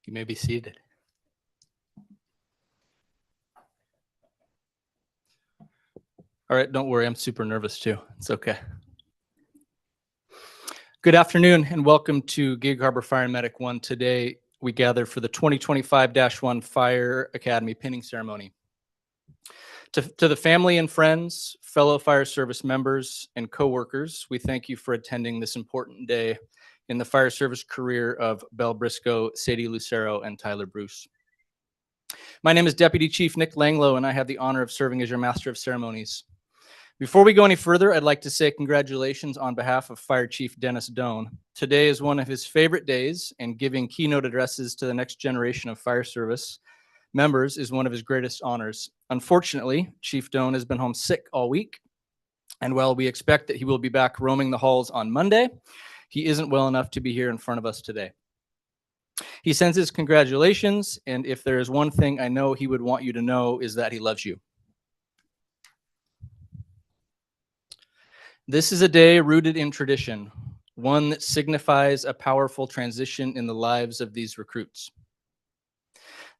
You may be seated. All right, don't worry, I'm super nervous too. It's okay. Good afternoon and welcome to Gig Harbor Fire and Medic 1. Today we gather for the 2025-1 Fire Academy pinning ceremony. To the family and friends, fellow fire service members, and coworkers, we thank you for attending this important day in the fire service career of Belle Briscoe, Sadie Lucero, and Tyler Bruce. My name is Deputy Chief Nick Langlow, and I have the honor of serving as your Master of Ceremonies. Before we go any further, I'd like to say congratulations on behalf of Fire Chief Dennis Doan. Today is one of his favorite days, and giving keynote addresses to the next generation of fire service members is one of his greatest honors. Unfortunately, Chief Doan has been home sick all week, and while we expect that he will be back roaming the halls on Monday, he isn't well enough to be here in front of us today. He sends his congratulations, and if there is one thing I know he would want you to know is that he loves you. This is a day rooted in tradition, one that signifies a powerful transition in the lives of these recruits.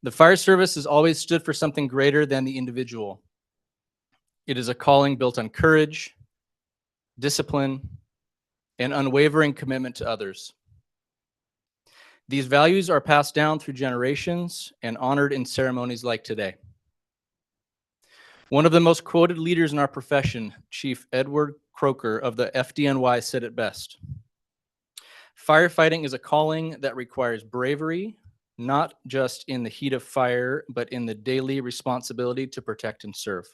The fire service has always stood for something greater than the individual. It is a calling built on courage, discipline, and unwavering commitment to others. These values are passed down through generations and honored in ceremonies like today. One of the most quoted leaders in our profession, Chief Edward Croker of the FDNY, said it best: "Firefighting is a calling that requires bravery, not just in the heat of fire, but in the daily responsibility to protect and serve."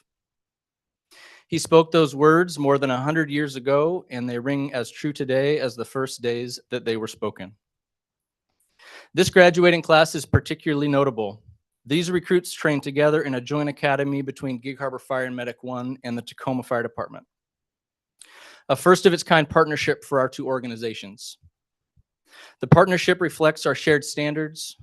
He spoke those words more than 100 years ago, and they ring as true today as the first days that they were spoken. This graduating class is particularly notable. These recruits trained together in a joint academy between Gig Harbor Fire and Medic 1 and the Tacoma Fire Department. A first-of-its-kind partnership for our two organizations. The partnership reflects our shared standards,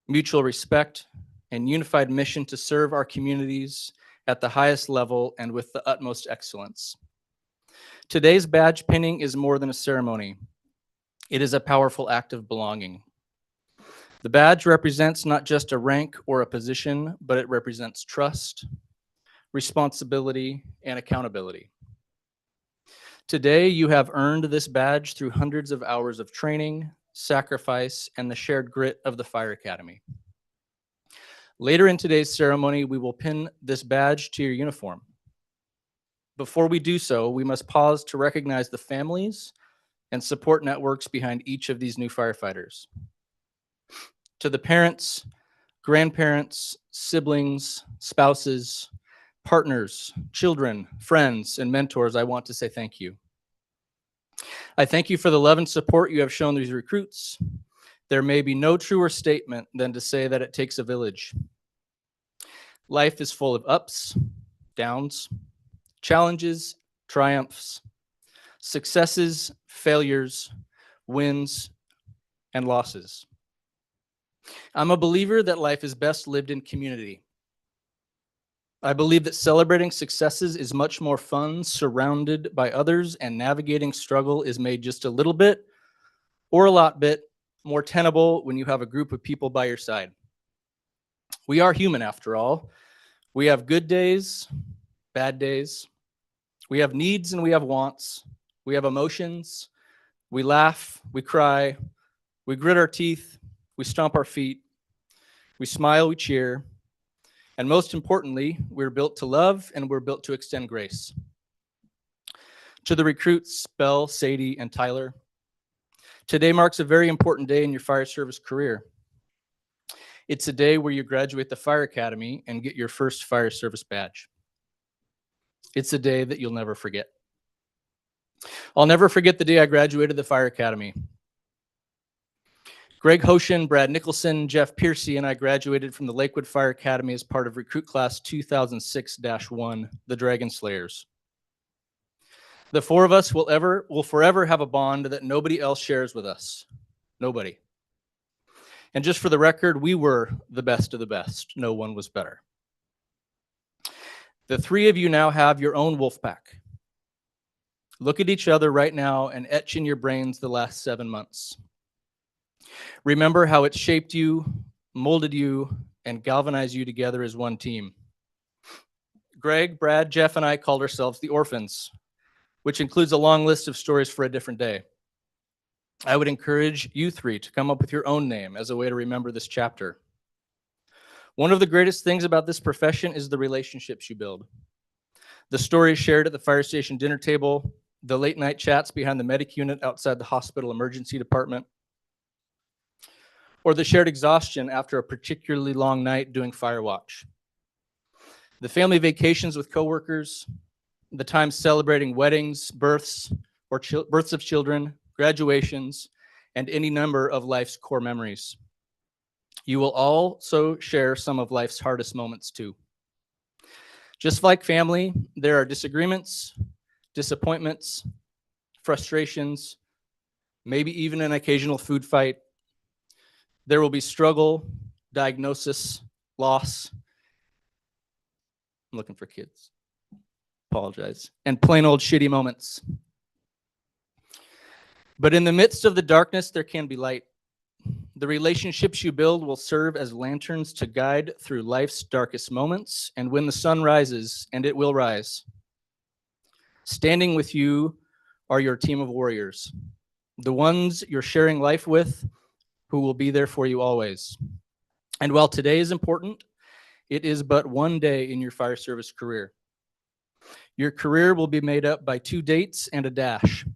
mutual respect, and unified mission to serve our communities at the highest level and with the utmost excellence. Today's badge pinning is more than a ceremony. It is a powerful act of belonging. The badge represents not just a rank or a position, but it represents trust, responsibility, and accountability. Today, you have earned this badge through hundreds of hours of training, sacrifice, and the shared grit of the Fire Academy. Later in today's ceremony, we will pin this badge to your uniform. Before we do so, we must pause to recognize the families and support networks behind each of these new firefighters. To the parents, grandparents, siblings, spouses, partners, children, friends, and mentors, I want to say thank you. I thank you for the love and support you have shown these recruits. There may be no truer statement than to say that it takes a village. Life is full of ups, downs, challenges, triumphs, successes, failures, wins, and losses. I'm a believer that life is best lived in community. I believe that celebrating successes is much more fun surrounded by others, and navigating struggle is made just a little bit or a lot bit more tenable when you have a group of people by your side. We are human after all. We have good days, bad days. We have needs and we have wants. We have emotions. We laugh, we cry, we grit our teeth, we stomp our feet, we smile, we cheer. And most importantly, we're built to love and we're built to extend grace. To the recruits, Belle, Sadie, and Tyler, today marks a very important day in your fire service career. It's a day where you graduate the Fire Academy and get your first fire service badge. It's a day that you'll never forget. I'll never forget the day I graduated the Fire Academy. Greg Hoshin, Brad Nicholson, Jeff Piercy, and I graduated from the Lakewood Fire Academy as part of Recruit Class 2006-1, the Dragon Slayers. The four of us will forever have a bond that nobody else shares with us. Nobody. And just for the record, we were the best of the best. No one was better. The three of you now have your own wolf pack. Look at each other right now and etch in your brains the last 7 months. Remember how it shaped you, molded you, and galvanized you together as one team. Greg, Brad, Jeff, and I called ourselves the Orphans, which includes a long list of stories for a different day. I would encourage you three to come up with your own name as a way to remember this chapter. One of the greatest things about this profession is the relationships you build. The stories shared at the fire station dinner table, the late night chats behind the medic unit outside the hospital emergency department, or the shared exhaustion after a particularly long night doing fire watch. The family vacations with coworkers, the times celebrating weddings, births, or births of children, graduations, and any number of life's core memories. You will also share some of life's hardest moments too. Just like family, there are disagreements, disappointments, frustrations, maybe even an occasional food fight. There will be struggle, diagnosis, loss. I'm looking for kids. Apologize. And plain old shitty moments. But in the midst of the darkness, there can be light. The relationships you build will serve as lanterns to guide through life's darkest moments. And when the sun rises, and it will rise, standing with you are your team of warriors, the ones you're sharing life with, who will be there for you always. And while today is important, it is but one day in your fire service career. Your career will be made up by 2 dates and a dash.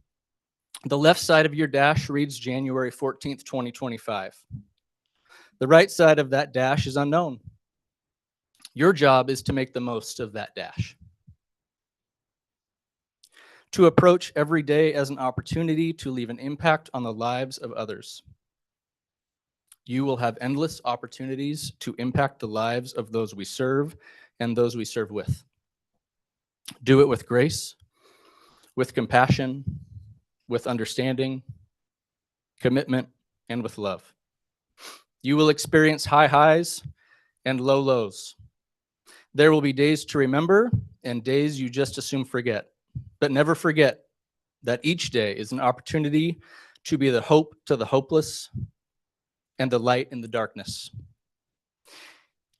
The left side of your dash reads January 14th, 2025. The right side of that dash is unknown. Your job is to make the most of that dash. To approach every day as an opportunity to leave an impact on the lives of others. You will have endless opportunities to impact the lives of those we serve and those we serve with. Do it with grace, with compassion, with understanding, commitment, and with love. You will experience high highs and low lows. There will be days to remember and days you just assume forget. But never forget that each day is an opportunity to be the hope to the hopeless and the light in the darkness.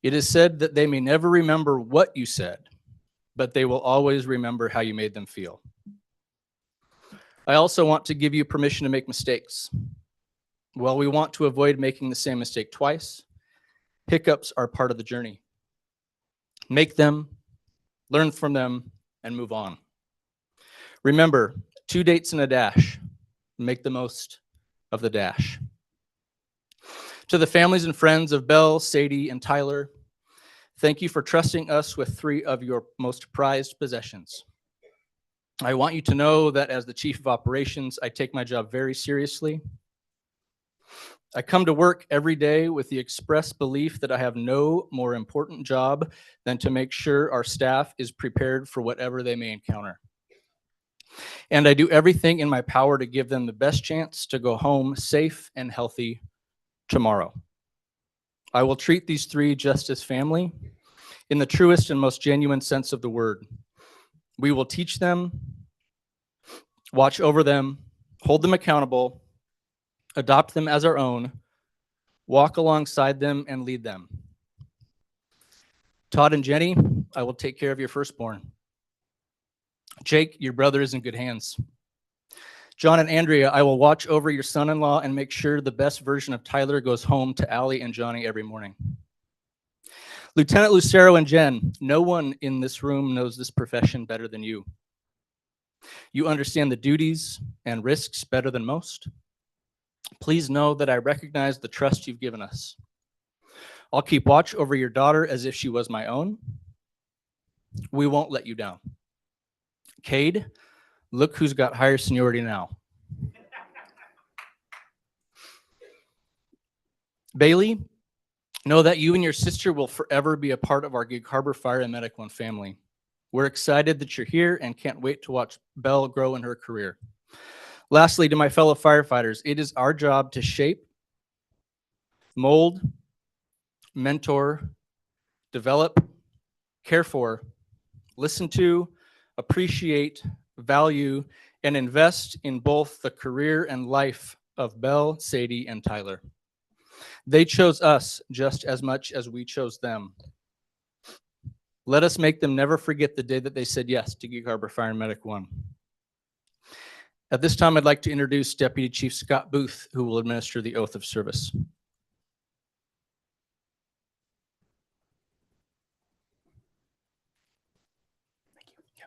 It is said that they may never remember what you said, but they will always remember how you made them feel. I also want to give you permission to make mistakes. While we want to avoid making the same mistake twice, hiccups are part of the journey. Make them, learn from them, and move on. Remember, 2 dates and a dash. Make the most of the dash. To the families and friends of Belle, Sadie, and Tyler, thank you for trusting us with 3 of your most prized possessions. I want you to know that as the Chief of Operations, I take my job very seriously. I come to work every day with the express belief that I have no more important job than to make sure our staff is prepared for whatever they may encounter. And I do everything in my power to give them the best chance to go home safe and healthy tomorrow. I will treat these 3 just as family in the truest and most genuine sense of the word. We will teach them, watch over them, hold them accountable, adopt them as our own, walk alongside them, and lead them. Todd and Jenny, I will take care of your firstborn. Jake, your brother is in good hands. John and Andrea, I will watch over your son-in-law and make sure the best version of Tyler goes home to Allie and Johnny every morning. Lieutenant Lucero and Jen, no one in this room knows this profession better than you. You understand the duties and risks better than most. Please know that I recognize the trust you've given us. I'll keep watch over your daughter as if she was my own. We won't let you down. Cade, look who's got higher seniority now. Bailey, know that you and your sister will forever be a part of our Gig Harbor Fire and Medic One family. We're excited that you're here and can't wait to watch Belle grow in her career. Lastly, to my fellow firefighters, it is our job to shape, mold, mentor, develop, care for, listen to, appreciate, value, and invest in both the career and life of Belle, Sadie, and Tyler. They chose us just as much as we chose them. Let us make them never forget the day that they said yes to Gig Harbor Fire and Medic 1. At this time, I'd like to introduce Deputy Chief Scott Booth, who will administer the oath of service. Thank you. Yeah.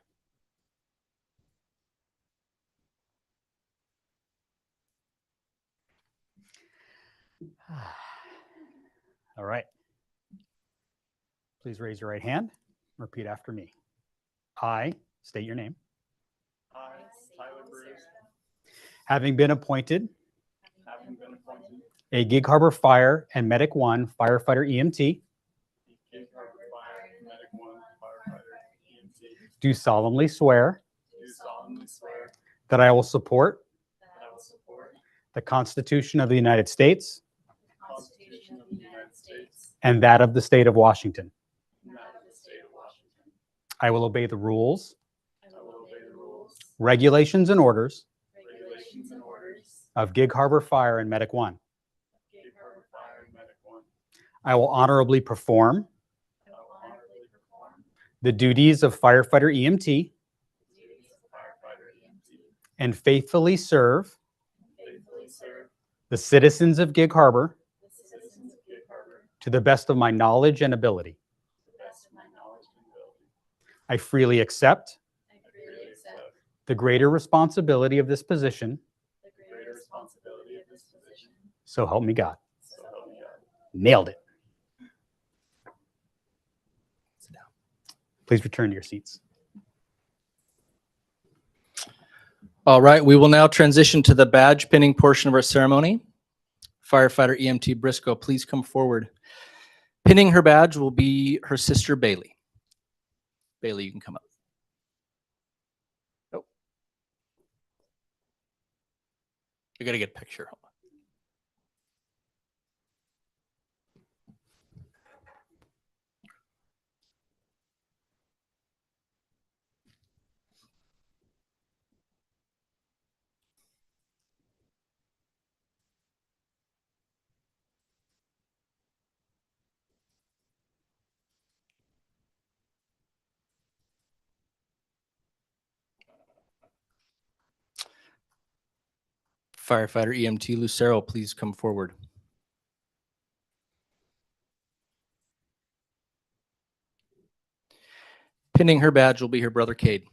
All right. Please raise your right hand. Repeat after me. I state your name. I, Tyler Bruce, Having been appointed having been appointed a Gig Harbor Fire and Medic 1 firefighter EMT, the Gig Harbor Fire and Medic 1 firefighter EMT, do solemnly swear do solemnly swear that I will support that I will support the Constitution of the United States the Constitution of the United States and that of the state of Washington. and that of the state of Washington. I will obey the rules, I will obey the rules, regulations, and orders regulations, and orders of Gig Harbor Fire and Medic 1. of Gig Harbor Fire and Medic 1. I will honorably perform I will honorably perform the duties of firefighter EMT the duties of firefighter EMT and faithfully serve and faithfully serve the citizens of Gig Harbor the citizens of Gig Harbor to the best of my knowledge and ability. to the best of my knowledge and ability. I freely accept I freely accept the greater responsibility of this position, the greater responsibility of this position. so help me God. So help me God. Nailed it. Sit down. Please return to your seats. All right, we will now transition to the badge pinning portion of our ceremony. Firefighter EMT Briscoe, please come forward. Pinning her badge will be her sister Bailey. Bailey, you can come up. Oh. I gotta get a picture. Hold on. Firefighter EMT Lucero, please come forward. Pinning her badge will be her brother Cade.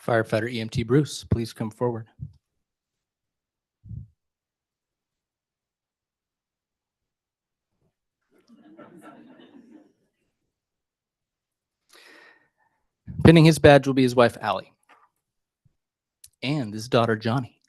Firefighter EMT Bruce, please come forward. Pinning his badge will be his wife Allie and his daughter Johnny.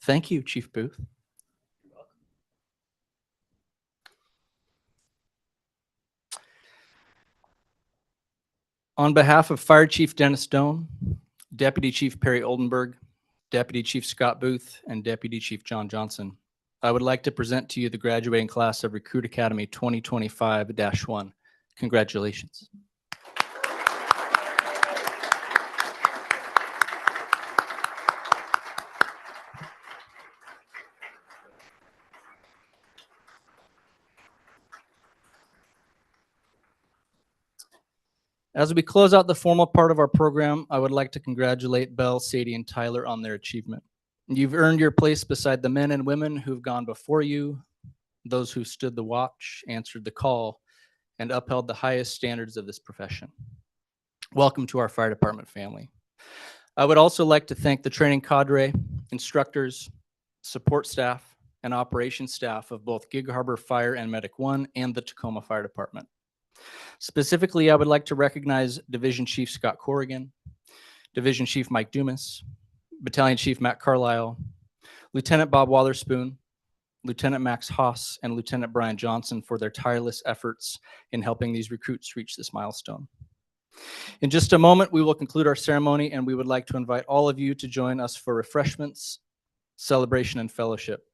Thank you, Chief Booth. On behalf of Fire Chief Dennis Doan, Deputy Chief Perry Oldenburg, Deputy Chief Scott Booth, and Deputy Chief John Johnson, I would like to present to you the graduating class of Recruit Academy 2025-1. Congratulations. As we close out the formal part of our program, I would like to congratulate Belle, Sadie, and Tyler on their achievement. You've earned your place beside the men and women who've gone before you, those who stood the watch, answered the call, and upheld the highest standards of this profession. Welcome to our fire department family. I would also like to thank the training cadre, instructors, support staff, and operations staff of both Gig Harbor Fire and Medic 1 and the Tacoma Fire Department. Specifically, I would like to recognize Division Chief Scott Corrigan, Division Chief Mike Dumas, Battalion Chief Matt Carlisle, Lieutenant Bob Watherspoon, Lieutenant Max Haas, and Lieutenant Brian Johnson for their tireless efforts in helping these recruits reach this milestone. In just a moment, we will conclude our ceremony, and we would like to invite all of you to join us for refreshments, celebration, and fellowship.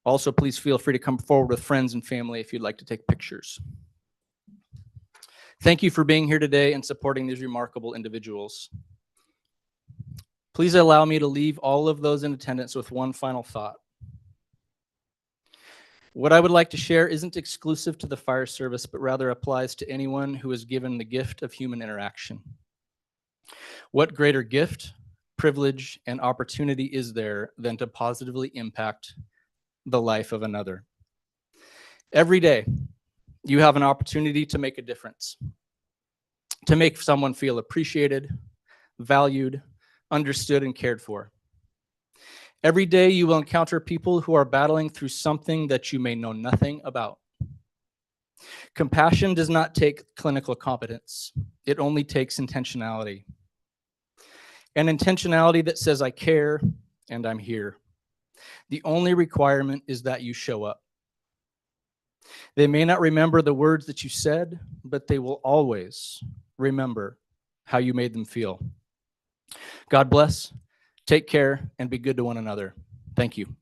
Also, please feel free to come forward with friends and family if you'd like to take pictures. Thank you for being here today and supporting these remarkable individuals. Please allow me to leave all of those in attendance with one final thought. What I would like to share isn't exclusive to the fire service, but rather applies to anyone who is given the gift of human interaction. What greater gift, privilege, and opportunity is there than to positively impact the life of another? Every day, you have an opportunity to make a difference, to make someone feel appreciated, valued, understood, and cared for. Every day you will encounter people who are battling through something that you may know nothing about. Compassion does not take clinical competence. It only takes intentionality. An intentionality that says, I care and I'm here. The only requirement is that you show up. They may not remember the words that you said, but they will always remember how you made them feel. God bless. Take care and be good to one another. Thank you.